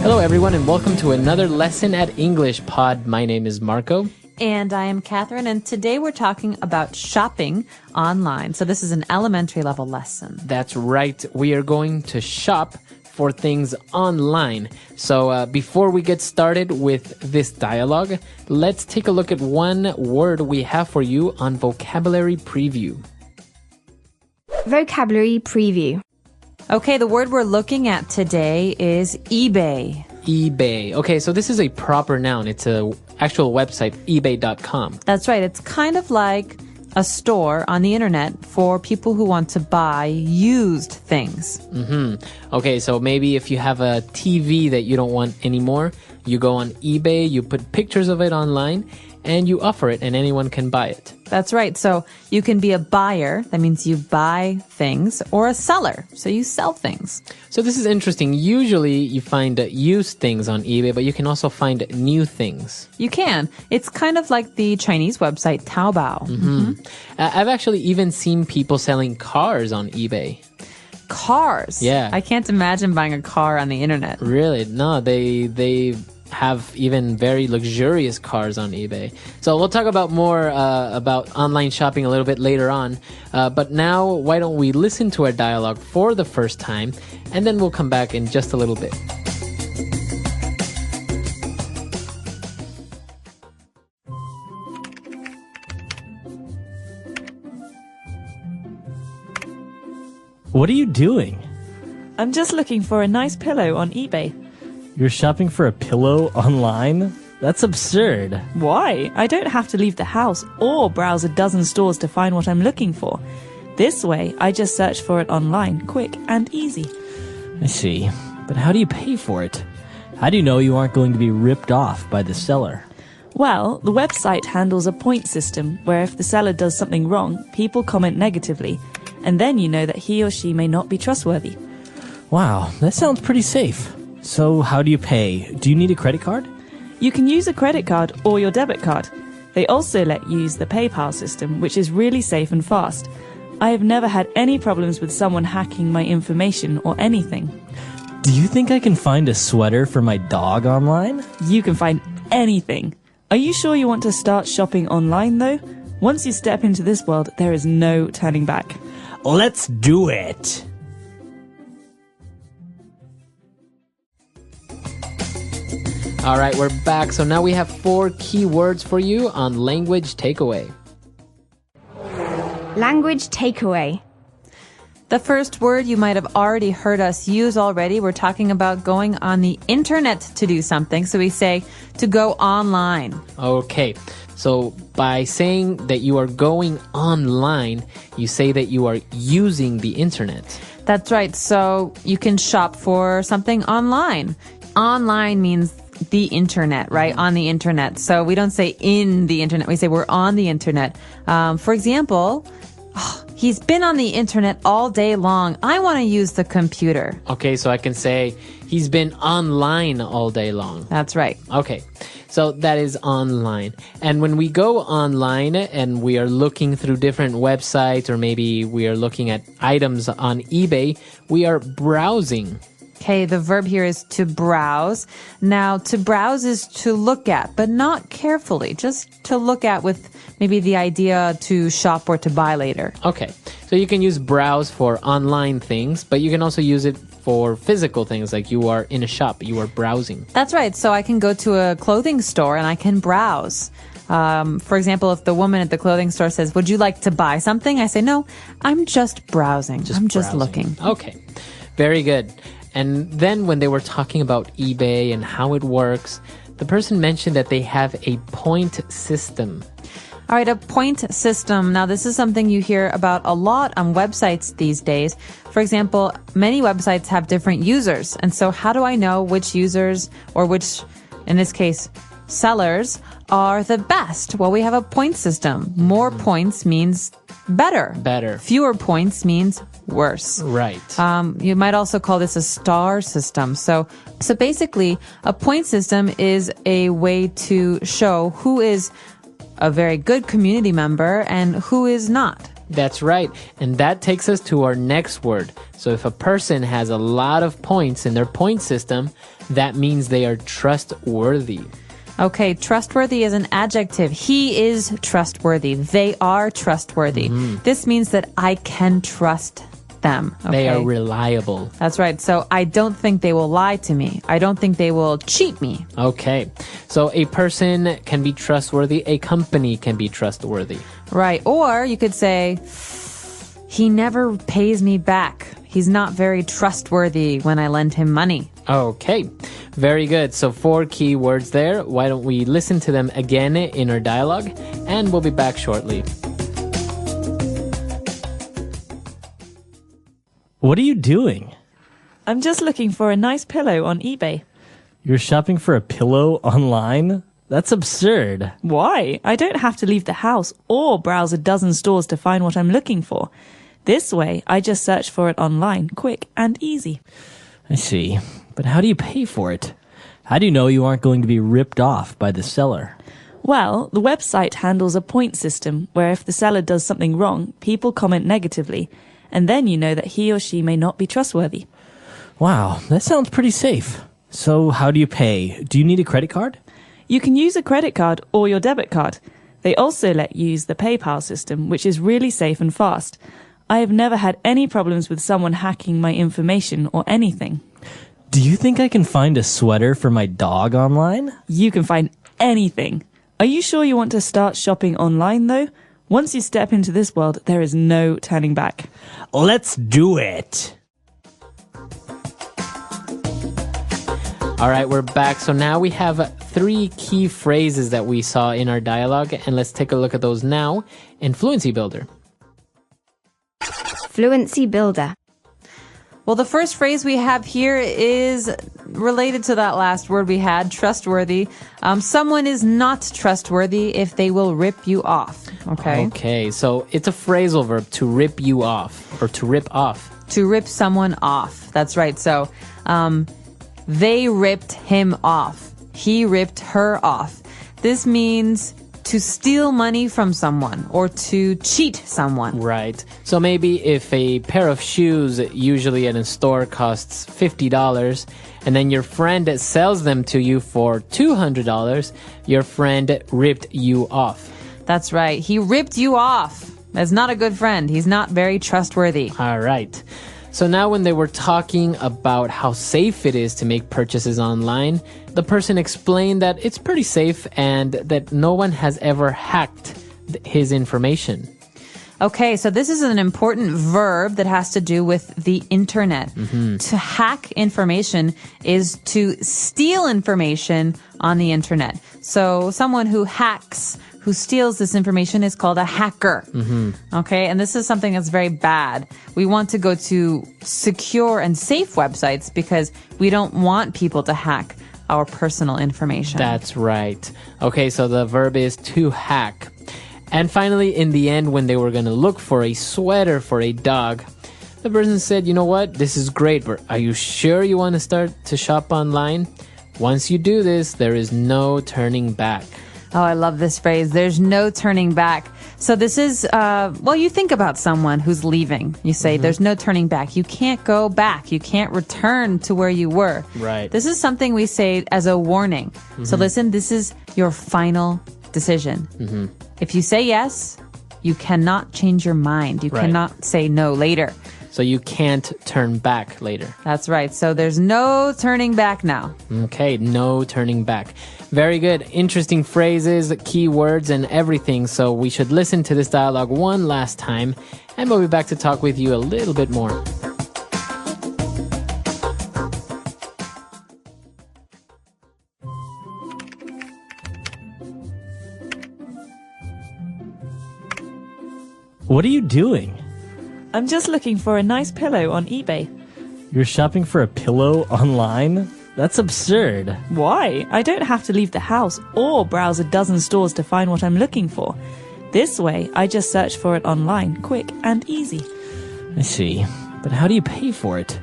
Hello, everyone, and welcome to another lesson at English Pod. My name is Marco. And I am Catherine, and today we're talking about shopping online. So this is an elementary level lesson. That's right. We are going to shop for things online. So before we get started with this dialogue, let's take a look at one word we have for you on Vocabulary Preview. Vocabulary Preview. Okay, the word we're looking at today is eBay. eBay. Okay, so this is a proper noun. It's a actual website, ebay.com. That's right. It's kind of like a store on the internet for people who want to buy used things. Okay, so maybe if you have a TV that you don't want anymore, you go on eBay, you put pictures of it online, and you offer it, and anyone can buy it. That's right. So you can be a buyer. That means you buy things, or a seller. So you sell things. So this is interesting. Usually you find used things on eBay, but you can also find new things. You can. It's kind of like the Chinese website Taobao. I've actually even seen people selling cars on eBay. Cars? Yeah. I can't imagine buying a car on the internet. Really? No, they have even very luxurious cars on eBay. So we'll talk about more about online shopping a little bit later on. But now, why don't we listen to our dialogue for the first time, and then we'll come back in just a little bit. What are you doing? I'm just looking for a nice pillow on eBay. You're shopping for a pillow online? That's absurd. Why? I don't have to leave the house or browse a dozen stores to find what I'm looking for. This way, I just search for it online, quick and easy. I see. But how do you pay for it? How do you know you aren't going to be ripped off by the seller? Well, the website handles a point system where if the seller does something wrong, people comment negatively, and then you know that he or she may not be trustworthy. Wow, that sounds pretty safe. So how do you pay? Do you need a credit card? You can use a credit card or your debit card. They also let you use the PayPal system, which is really safe and fast. I have never had any problems with someone hacking my information or anything. Do you think I can find a sweater for my dog online? You can find anything. Are you sure you want to start shopping online, though? Once you step into this world, there is no turning back. Let's do it! All right, we're back. So now we have 4 key words for you on Language Takeaway. Language Takeaway. The first word you might have already heard us use already. We're talking about going on the internet to do something. So we say to go online. Okay, so by saying that you are going online, you say that you are using the internet. That's right. So you can shop for something online. Online means the internet, right? On the internet. So we don't say in the internet. We say we're on the internet. For example, he's been on the internet all day long. I want to use the computer. Okay, so I can say he's been online all day long. That's right. Okay, so that is online. And when we go online and we are looking through different websites, or maybe we are looking at items on eBay, we are browsing. Okay, the verb here is to browse. Now, to browse is to look at, but not carefully, just to look at with maybe the idea to shop or to buy later. Okay, so you can use browse for online things, but you can also use it for physical things, like you are in a shop, you are browsing. That's right. So I can go to a clothing store and I can browse. For example, if the woman at the clothing store says, "Would you like to buy something?" I say, "No, I'm just browsing. I'm just looking." Okay, very good. And then when they were talking about eBay and how it works, the person mentioned that they have a point system. All right, a point system. Now, this is something you hear about a lot on websites these days. For example, many websites have different users. And so how do I know which users, or which, in this case, sellers, are the best? Well, we have a point system. More points means better. Better. Fewer points means worse. Right. You might also call this a star system. So basically, a point system is a way to show who is a very good community member and who is not. That's right. And that takes us to our next word. So if a person has a lot of points in their point system, that means they are trustworthy. Okay, trustworthy is an adjective. He is trustworthy. They are trustworthy. This means that I can trust them. Okay? They are reliable. That's right. So I don't think they will lie to me. I don't think they will cheat me. Okay. So a person can be trustworthy. A company can be trustworthy. Right. Or you could say, he never pays me back. He's not very trustworthy when I lend him money. Okay. Very good. So 4 key words there. Why don't we listen to them again in our dialogue? And we'll be back shortly. What are you doing? I'm just looking for a nice pillow on eBay. You're shopping for a pillow online? That's absurd. Why? I don't have to leave the house or browse a dozen stores to find what I'm looking for. This way, I just search for it online, quick and easy. I see. But how do you pay for it? How do you know you aren't going to be ripped off by the seller? Well, the website handles a point system where if the seller does something wrong, people comment negatively, and then you know that he or she may not be trustworthy. Wow, that sounds pretty safe. So how do you pay? Do you need a credit card? You can use a credit card or your debit card. They also let you use the PayPal system, which is really safe and fast. I have never had any problems with someone hacking my information or anything. Do you think I can find a sweater for my dog online? You can find anything. Are you sure you want to start shopping online, though? Once you step into this world, there is no turning back. Let's do it! All right, we're back. So now we have 3 key phrases that we saw in our dialogue, and let's take a look at those now in Fluency Builder. Fluency Builder. Well, the first phrase we have here is related to that last word we had, trustworthy. Someone is not trustworthy if they will rip you off. Okay. Okay, so it's a phrasal verb, to rip you off, or to rip off. To rip someone off. That's right. So, they ripped him off. He ripped her off. This means to steal money from someone or to cheat someone. Right. So maybe if a pair of shoes usually at a store costs $50 and then your friend sells them to you for $200, your friend ripped you off. That's right. He ripped you off. That's not a good friend. He's not very trustworthy. All right. So now when they were talking about how safe it is to make purchases online, the person explained that it's pretty safe and that no one has ever hacked his information. Okay, so this is an important verb that has to do with the internet. To hack information is to steal information on the internet. So someone who hacks, who steals this information is called a hacker. Okay, and this is something that's very bad. We want to go to secure and safe websites because we don't want people to hack our personal information. That's right. Okay, so the verb is to hack. And finally, in the end, when they were going to look for a sweater for a dog, the person said, you know what, this is great, but are you sure you want to start to shop online? Once you do this, there is no turning back. Oh, I love this phrase. There's no turning back. So this is, well, you think about someone who's leaving. You say, there's no turning back. You can't go back. You can't return to where you were. Right. This is something we say as a warning. So listen, this is your final decision. If you say yes, you cannot change your mind. You cannot say no later. So you can't turn back later. That's right. So there's no turning back now. Okay, no turning back. Very good. Interesting phrases, key words, and everything. So we should listen to this dialogue one last time, and we'll be back to talk with you a little bit more. What are you doing? I'm just looking for a nice pillow on eBay. You're shopping for a pillow online? That's absurd. Why? I don't have to leave the house or browse a dozen stores to find what I'm looking for. This way, I just search for it online, quick and easy. I see. But how do you pay for it?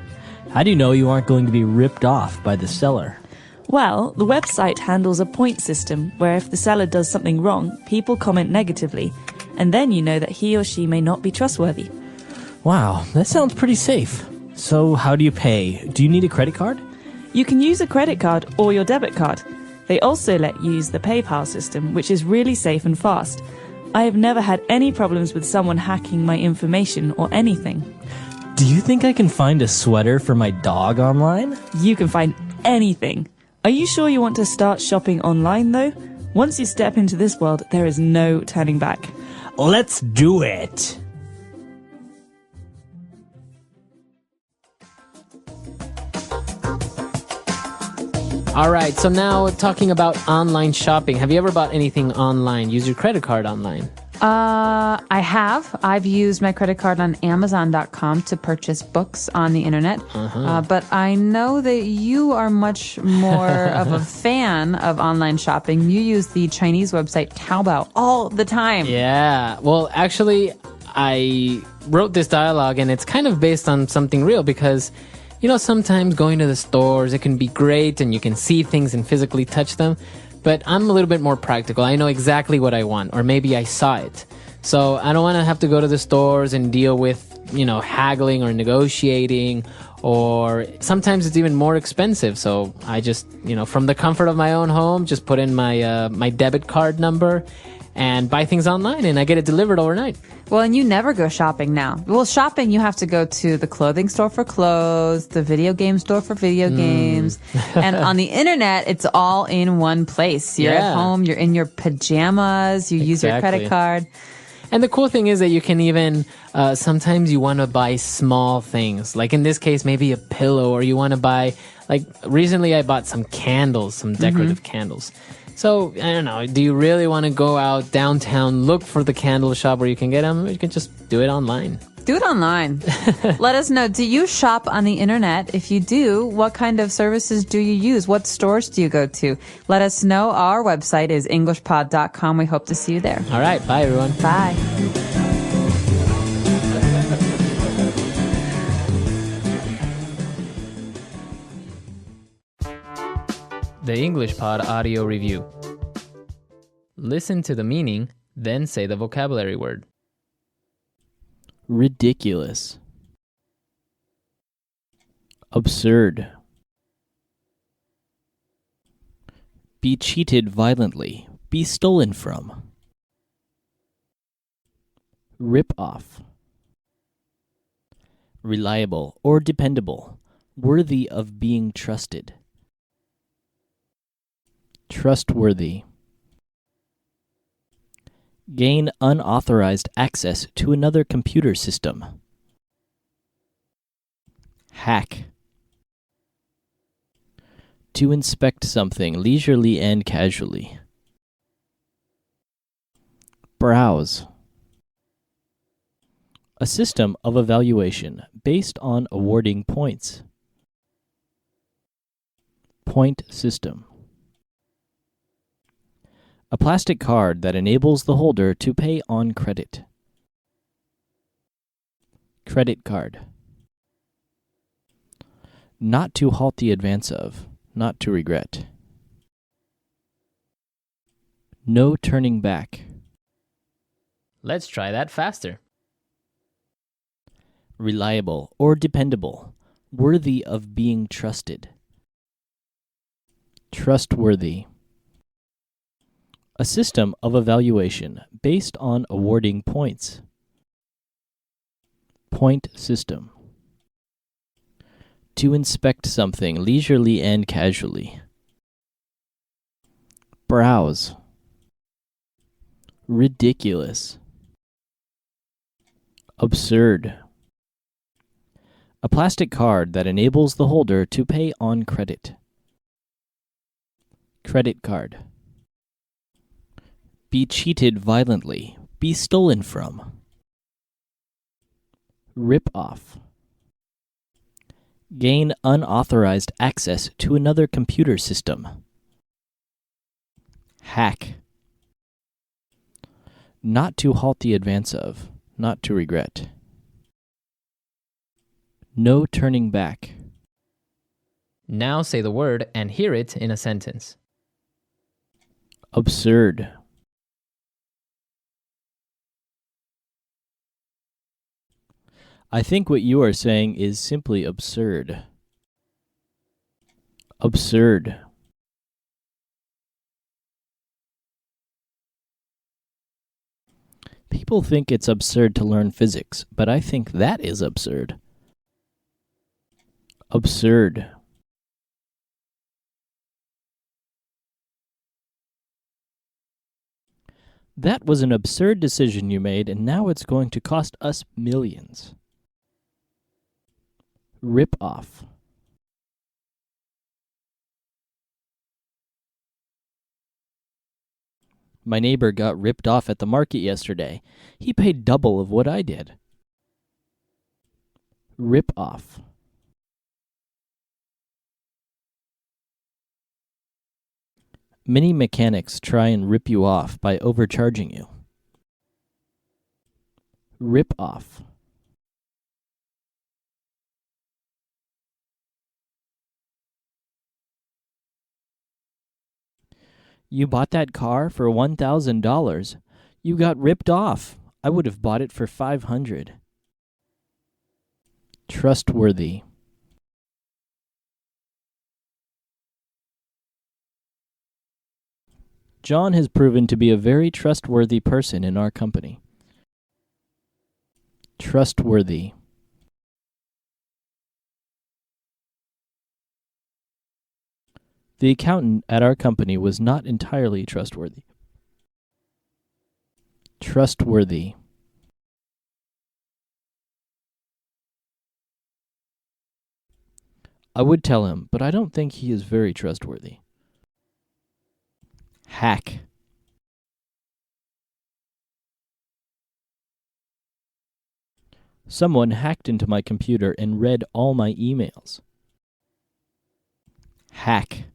How do you know you aren't going to be ripped off by the seller? Well, the website handles a point system where if the seller does something wrong, people comment negatively, and then you know that he or she may not be trustworthy. Wow, that sounds pretty safe. So how do you pay? Do you need a credit card? You can use a credit card or your debit card. They also let you use the PayPal system, which is really safe and fast. I have never had any problems with someone hacking my information or anything. Do you think I can find a sweater for my dog online? You can find anything. Are you sure you want to start shopping online, though? Once you step into this world, there is no turning back. Let's do it! All right, so now talking about online shopping. Have you ever bought anything online? Use your credit card online? I have. I've used my credit card on Amazon.com to purchase books on the internet. But I know that you are much more of a fan of online shopping. You use the Chinese website Taobao all the time. Yeah. Well, actually, I wrote this dialogue, and it's kind of based on something real because, you know, sometimes going to the stores, it can be great and you can see things and physically touch them. But I'm a little bit more practical. I know exactly what I want, or maybe I saw it. So I don't want to have to go to the stores and deal with, you know, haggling or negotiating, or sometimes it's even more expensive. So I just, you know, from the comfort of my own home, just put in my my debit card number and buy things online, and I get it delivered overnight. Well, and you never go shopping now. Well, shopping, you have to go to the clothing store for clothes, the video game store for video games. And on the internet, it's all in one place. You're at home, you're in your pajamas, you use your credit card. And the cool thing is that you can even, sometimes you want to buy small things. Like in this case, maybe a pillow, or you want to buy, like recently I bought some candles, some decorative candles. So, I don't know, do you really want to go out downtown, look for the candle shop where you can get them? You can just do it online. Do it online. Let us know. Do you shop on the internet? If you do, what kind of services do you use? What stores do you go to? Let us know. Our website is englishpod.com. We hope to see you there. All right. Bye, everyone. Bye. The English Pod Audio Review. Listen to the meaning, then say the vocabulary word. Ridiculous. Absurd. Be cheated violently. Be stolen from. Rip off. Reliable or dependable. Worthy of being trusted. Trustworthy. Gain unauthorized access to another computer system. Hack. To inspect something leisurely and casually. Browse. A system of evaluation based on awarding points. Point system. A plastic card that enables the holder to pay on credit. Credit card. Not to halt the advance of, not to regret. No turning back. Let's try that faster. Reliable or dependable. Worthy of being trusted. Trustworthy. A system of evaluation based on awarding points. Point system. To inspect something leisurely and casually. Browse. Ridiculous. Absurd. A plastic card that enables the holder to pay on credit. Credit card. Be cheated violently. Be stolen from. Rip off. Gain unauthorized access to another computer system. Hack. Not to halt the advance of, not to regret. No turning back. Now say the word and hear it in a sentence. Absurd. I think what you are saying is simply absurd. Absurd. People think it's absurd to learn physics, but I think that is absurd. Absurd. That was an absurd decision you made, and now it's going to cost us millions. Rip off. My neighbor got ripped off at the market yesterday. He paid double of what I did. Rip off. Many mechanics try and rip you off by overcharging you. Rip off. You bought that car for $1,000. You got ripped off. I would have bought it for $500. Trustworthy. John has proven to be a very trustworthy person in our company. Trustworthy. The accountant at our company was not entirely trustworthy. Trustworthy. I would tell him, but I don't think he is very trustworthy. Hack. Someone hacked into my computer and read all my emails. Hack.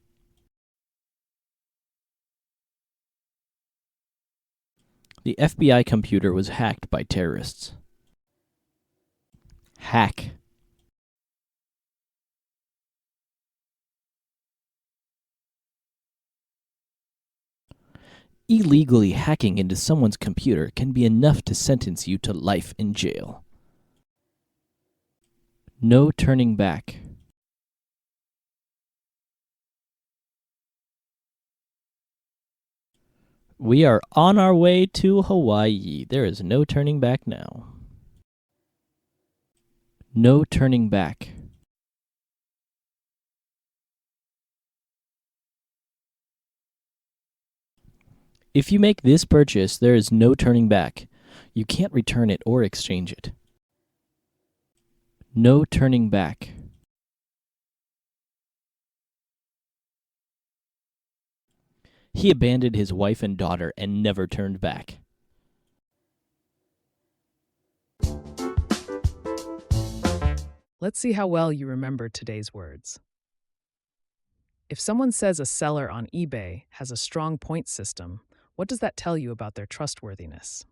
The FBI computer was hacked by terrorists. Hack. Illegally hacking into someone's computer can be enough to sentence you to life in jail. No turning back. We are on our way to Hawaii. There is no turning back now. No turning back. If you make this purchase, there is no turning back. You can't return it or exchange it. No turning back. He abandoned his wife and daughter and never turned back. Let's see how well you remember today's words. If someone says a seller on eBay has a strong point system, what does that tell you about their trustworthiness?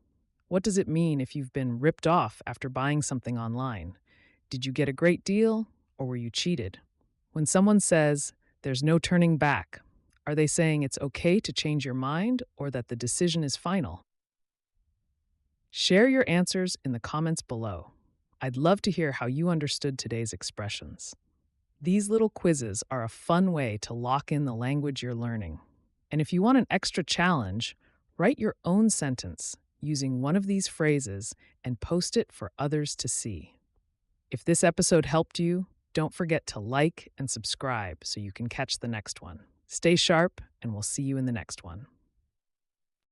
What does it mean if you've been ripped off after buying something online? Did you get a great deal, or were you cheated? When someone says, "There's no turning back," are they saying it's okay to change your mind or that the decision is final? Share your answers in the comments below. I'd love to hear how you understood today's expressions. These little quizzes are a fun way to lock in the language you're learning. And if you want an extra challenge, write your own sentence using one of these phrases and post it for others to see. If this episode helped you, don't forget to like and subscribe so you can catch the next one. Stay sharp, and we'll see you in the next one.